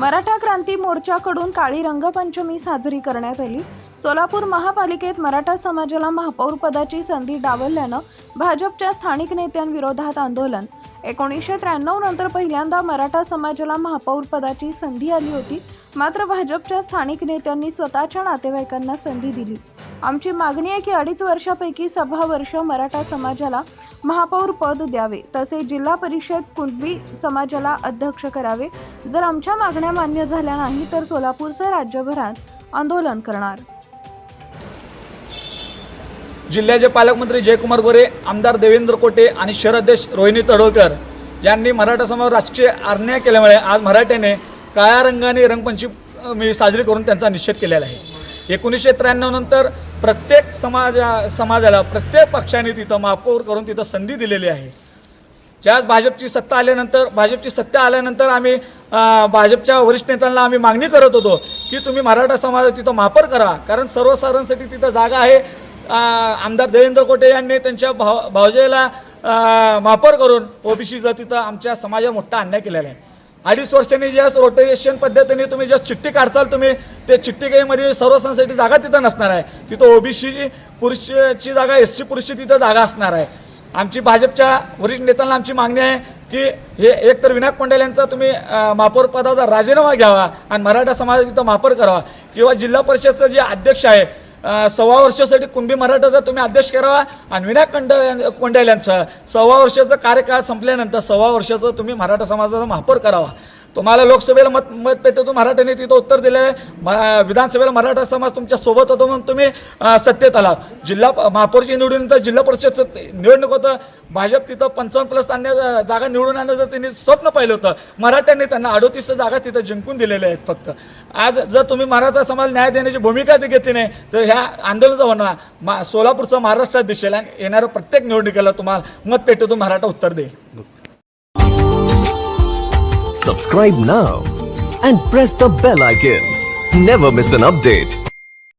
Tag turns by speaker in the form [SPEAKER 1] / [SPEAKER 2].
[SPEAKER 1] मराठा क्रांती मोर्चाकडून काळी रंगपंचमी साजरी करण्यात आली। सोलापूर महापालिकेत मराठा समाजाला महापौर पदाची संधी डावलल्यानं भाजपच्या स्थानिक नेत्यांविरोधात आंदोलन। 1993 नंतर पहिल्यांदा मराठा समाजाला महापौर पदाची संधी आली होती, मात्र भाजपच्या स्थानिक नेत्यांनी स्वतःच्या नातेवाईकांना संधी दिली। आमची मागणी आहे की 2.5 वर्षापैकी 6 वर्ष मराठा समाजाला महापौर पद द्यावे, तसेच जिल्हा परिषद कुणबी समाजाला अध्यक्ष करावे। जर आमच्या मागण्या मान्य झाल्या नाही तर सोलापूरसह राज्यभरात आंदोलन करणार।
[SPEAKER 2] जिल्ह्याचे पालकमंत्री जयकुमार गोरे, आमदार देवेंद्र कोटे आणि शहराध्यक्ष रोहिणी तडोळकर यांनी मराठा समाजावर राजकीय अन्याय केल्यामुळे आज मराठ्याने काळ्या रंगाने रंगपंचमी साजरी करून त्यांचा निषेध केलेला आहे। 1993 नंतर प्रत्येक समाजाला प्रत्येक पक्षाने तिथं महापौर करून तिथं संधी दिलेली आहे। ज्याच भाजपची सत्ता आल्यानंतर आम्ही भाजपच्या वरिष्ठ नेत्यांना आम्ही मागणी करत होतो की तुम्ही मराठा समाज तिथं महापौर करा, कारण सर्वसाधारणसाठी तिथं जागा आहे। आमदार देवेंद्र कोटे यांनी त्यांच्या भावजेला महापौर करून ओबीसीचा तिथं आमच्या समाजावर मोठा अन्याय केलेला आहे। 2.5 वर्षांनी ज्या रोटेशन पद्धतीने तुम्ही ज्या चिठ्ठी काढचाल तुम्ही ते चिठ्ठीमध्ये सर्वसाधारणसाठी जागा तिथं नसणार आहे। तिथं ओबीसी पुरुषची जागा, एससी पुरुषची तिथं जागा असणार आहे। आमची भाजपच्या वरिष्ठ नेत्यांना आमची मागणी आहे की हे एकतर विनायक कोंडेल यांचा तुम्ही महापौर पदाचा राजीनामा घ्यावा आणि मराठा समाज तिथं महापौर करावा, किंवा जिल्हा परिषदचं जे अध्यक्ष आहे 6 वर्षासाठी कुणबी मराठाचा तुम्ही अध्यक्ष करावा आणि विनायक कोंडेल यांचा 6 वर्षाचा कार्यकाळ संपल्यानंतर 6 वर्षाचं तुम्ही मराठा समाजाचा महापौर करावा। तुम्हाला लोकसभेला मतपेटीतून मराठ्यांनी तिथं उत्तर दिलं आहे, विधानसभेला मराठा समाज तुमच्या सोबत होतो म्हणून तुम्ही सत्तेत आला। जिल्हा महापौरची निवडणूक, जिल्हा परिषदचं निवडणूक होतं, भाजप तिथं 55+ जागा निवडून आणण्याचं त्यांनी स्वप्न पाहिलं होतं। मराठ्यांनी त्यांना 38 जागा तिथं जिंकून दिलेल्या आहेत। फक्त आज जर तुम्ही मराठा समाज न्याय देण्याची भूमिका ती घेतली नाही तर ह्या आंदोलनाचा होणार सोलापूरचं महाराष्ट्रात दिसेल आणि येणाऱ्या प्रत्येक निवडणुकीला तुम्हाला मतपेटीतून मराठा उत्तर देईल।
[SPEAKER 3] Subscribe now and press the bell icon. Never miss an update.